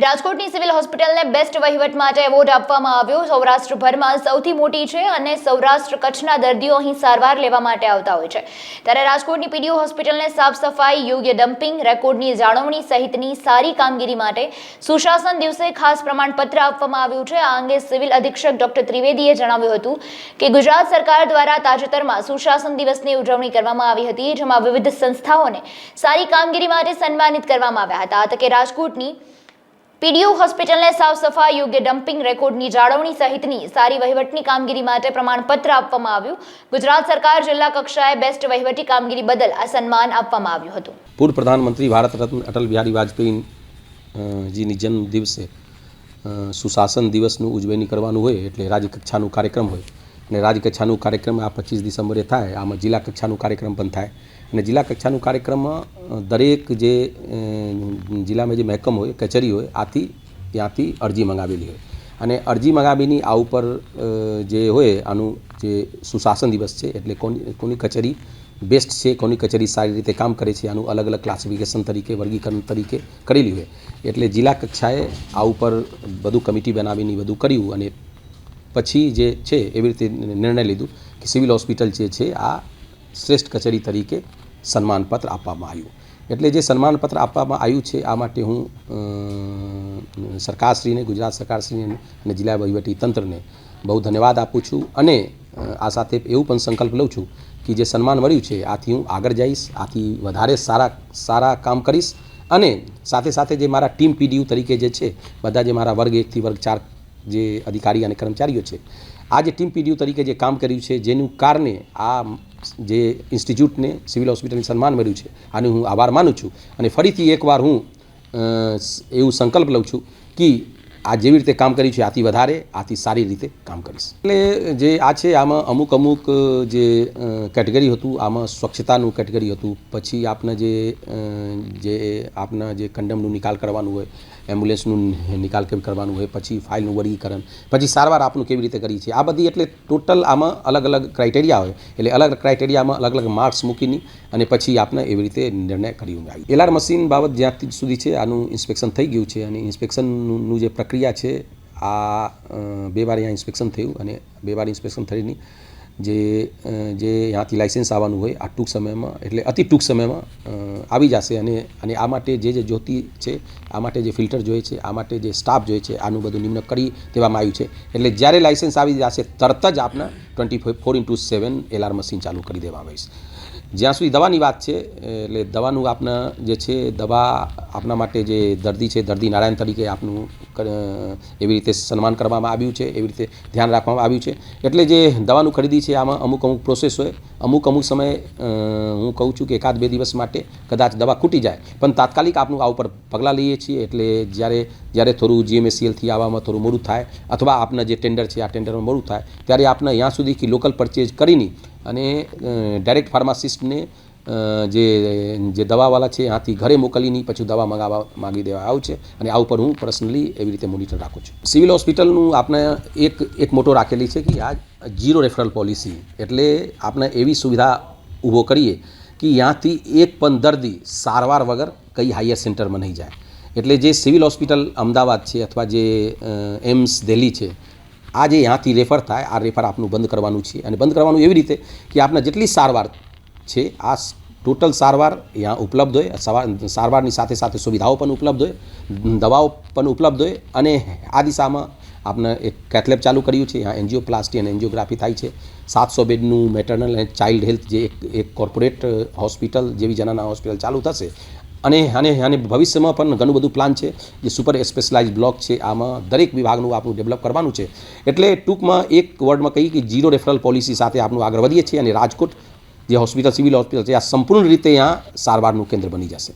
રાજકોટની સિવિલ હોસ્પિટલને બેસ્ટ વહીવટ માટે એવોર્ડ આપવામાં આવ્યો। સૌરાષ્ટ્રભરમાં સૌથી મોટી છે અને સૌરાષ્ટ્ર કચ્છના દર્દીઓ અહીં સારવાર લેવા માટે આવતા હોય છે। ત્યારે રાજકોટની પીડીયુ હોસ્પિટલને સાફ સફાઈ, યોગ્ય ડમ્પિંગ, રેકોર્ડની જાળવણી સહિતની સારી કામગીરી માટે સુશાસન દિવસે ખાસ પ્રમાણપત્ર આપવામાં આવ્યું છે। આ અંગે સિવિલ અધિક્ષક ડોક્ટર ત્રિવેદીએ જણાવ્યું હતું કે ગુજરાત સરકાર દ્વારા તાજેતરમાં સુશાસન દિવસની ઉજવણી કરવામાં આવી હતી, જેમાં વિવિધ સંસ્થાઓને સારી કામગીરી માટે સન્માનિત કરવામાં આવ્યા હતા। આ તકે રાજકોટની પીડીયુ હોસ્પિટલને સાફ સફાઈ, યોગ્ય ડમ્પિંગ, રેકોર્ડની જાળવણી સહિતની સારી વહીવટની કામગીરી માટે પ્રમાણપત્ર આપવામાં આવ્યું। ગુજરાત સરકાર જિલ્લા કક્ષાએ બેસ્ટ વહીવટી કામગીરી બદલ આ સન્માન આપવામાં આવ્યું હતું। પૂર્વ પ્રધાનમંત્રી ભારત રત્ન અટલ બિહારી વાજપેયી જીની જન્મ દિવસે સુશાસન દિવસનું ઉજવણી કરવાનું હોય એટલે રાજ્ય કક્ષાનું કાર્યક્રમ હોય અને રાજ્ય કક્ષાનું કાર્યક્રમ આ 25 ડિસેમ્બરે થાય। આમાં જિલ્લા કક્ષાનું કાર્યક્રમ પણ થાય અને જિલ્લા કક્ષાનું કાર્યક્રમમાં દરેક જે જિલ્લામાં જે મહેકમ હોય, કચેરી હોય, ત્યાંથી અરજી મંગાવેલી હોય અને અરજી મંગાવીની આ ઉપર જે હોય આનું જે સુશાસન દિવસ છે એટલે કોની કચેરી બેસ્ટ છે, કોની કચેરી સારી રીતે કામ કરે છે, આનું અલગ અલગ ક્લાસિફિકેશન તરીકે, વર્ગીકરણ તરીકે કરેલી હોય એટલે જિલ્લા કક્ષાએ આ ઉપર બધું કમિટી બનાવીને બધું કર્યું અને પછી જે છે એવી રીતે નિર્ણય લીધું કે સિવિલ હોસ્પિટલ જે છે આ શ્રેષ્ઠ કચેરી તરીકે સન્માનપત્ર આપવામાં આવ્યું। એટલે જે સન્માનપત્ર આપવામાં આવ્યું છે આ માટે હું સરકારશ્રીને, ગુજરાત સરકારશ્રીને અને જિલ્લા વહીવટી તંત્રને બહુ ધન્યવાદ આપું છું અને આ સાથે એવું પણ સંકલ્પ લઉં છું કે જે સન્માન મળ્યું છે આથી હું આગળ જઈશ, આથી વધારે સારા કામ કરીશ અને સાથે સાથે જે મારા ટીમ પીડીયુ તરીકે જે છે બધા જે મારા વર્ગ 1 થી વર્ગ 4 જે અધિકારી અને કર્મચારીઓ છે આ જે ટીમ પીડીયુ તરીકે જે કામ કર્યું છે જેનું કારણે આ જે ઇન્સ્ટિટ્યૂટને સિવિલ હોસ્પિટલને સન્માન મળ્યું છે આને હું આભાર માનું છું અને ફરીથી એકવાર હું એવું સંકલ્પ લઉં છું કે આ જેવી રીતે કામ કર્યું છે આથી વધારે, આથી સારી રીતે કામ કરીશ। એટલે જે આ છે આમાં અમુક જે કેટેગરી હતું, આમાં સ્વચ્છતાનું કેટેગરી હતું, પછી આપના જે આપના જે કંડમનું નિકાલ કરવાનું હોય, એમ્બ્યુલન્સનું નિકાલ કેમ કરવાનું હોય, પછી ફાઇલનું વર્ગીકરણ, પછી સારવાર આપનું કેવી રીતે કરી છે આ બધી એટલે ટોટલ આમાં અલગ અલગ ક્રાઇટેરિયા હોય એટલે અલગ ક્રાઇટેરિયામાં અલગ માર્ક્સ મૂકીને અને પછી આપણે એવી રીતે નિર્ણય કર્યું આવી। એલઆર મશીન બાબત જ્યાં સુધી છે આનું ઇન્સ્પેક્શન થઈ ગયું છે અને ઇન્સ્પેક્શનનું જે પ્રક્રિયા છે આ 2 વાર અહીંયા ઇન્સ્પેક્શન થયું અને 2 વાર ઇન્સ્પેક્શન થઈને જે ત્યાંથી લાઇસન્સ આવવાનું હોય આ ટૂંક સમયમાં એટલે અતિ ટૂંક સમયમાં આવી જશે અને આ માટે જે જોતી છે આ માટે જે ફિલ્ટર જોઈએ છે, આ માટે જે સ્ટાફ જોઈએ છે આનું બધું નિમણૂક કરી દેવામાં આવ્યું છે એટલે જ્યારે લાઇસન્સ આવી જશે તરત જ આપના 24/7 એલઆર મશીન ચાલુ કરી દેવામાં આવીશ। જ્યાં સુધી દવાની વાત છે એટલે દવાનું આપના જે છે દવા આપના માટે જે દર્દી છે, દર્દી નારાયણ તરીકે આપનું એવી રીતે સન્માન કરવામાં આવ્યું છે, એવી રીતે ધ્યાન રાખવામાં આવ્યું છે એટલે જે દવાનું ખરીદી છે આમાં અમુક પ્રોસેસ હોય, અમુક સમય હું કહું છું કે 1-2 દિવસ માટે કદાચ દવા ખૂટી જાય પણ તાત્કાલિક આપનું આ ઉપર પગલાં લઈએ છીએ એટલે જ્યારે થોડું GMACLથી આવવામાં થોડું મોડું થાય અથવા આપના જે ટેન્ડર છે આ ટેન્ડરમાં મોડું થાય ત્યારે આપણે અહીંયા સુધી કે લોકલ પરચેઝ કરીને અને ડાયરેક્ટ ફાર્માસિસ્ટને જે દવાવાળા છે ત્યાંથી ઘરે મોકલીને પછી દવા માગી દેવા આવે છે અને આ ઉપર હું પર્સનલી એવી રીતે મોનિટર રાખું છું। સિવિલ હોસ્પિટલનું આપણે એક મોટો રાખેલી છે કે આ 0 રેફરલ પોલિસી એટલે આપણે એવી સુવિધા ઊભો કરીએ કે ત્યાંથી એક પણ દર્દી સારવાર વગર કઈ હાયર સેન્ટરમાં નહીં જાય એટલે જે સિવિલ હોસ્પિટલ અમદાવાદ છે અથવા જે એમ્સ દિલ્હી છે આ જે ત્યાંથી રેફર થાય આ રેફર આપનું બંધ કરવાનું છે અને બંધ કરવાનું એવી રીતે કે આપના જેટલી સારવાર છે આ ટોટલ સારવાર ત્યાં ઉપલબ્ધ હોય, સારવારની સાથે સાથે સુવિધાઓ પણ ઉપલબ્ધ હોય, દવાઓ પણ ઉપલબ્ધ હોય અને આ દિશામાં આપણે એક કેથલેબ ચાલુ કર્યું છે। यहाँ એન્જિયોપ્લાસ્ટી અને એન્જિયોગ્રાફી થાય છે। 700 બેડનું મેટર્નલ એન્ડ ચાઇલ્ડ હેલ્થ જે એક કોર્પોરેટ હોસ્પિટલ જેવી જનાના હોસ્પિટલ ચાલુ થશે અને ભવિષ્યમાં પણ ઘણું બધું પ્લાન છે જે સુપર સ્પેશિયલાઇઝ બ્લોક છે આમાં દરેક વિભાગનું આપણું ડેવલપ કરવાનું છે એટલે ટૂંકમાં એક વર્ડમાં કહીએ કે 0 રેફરલ પોલિસી સાથે આપણું આગળ વધીએ છીએ અને રાજકોટ જે સિવિલ હોસ્પિટલ છે આ સંપૂર્ણ રીતે અહીંયા સારવારનું કેન્દ્ર બની જશે।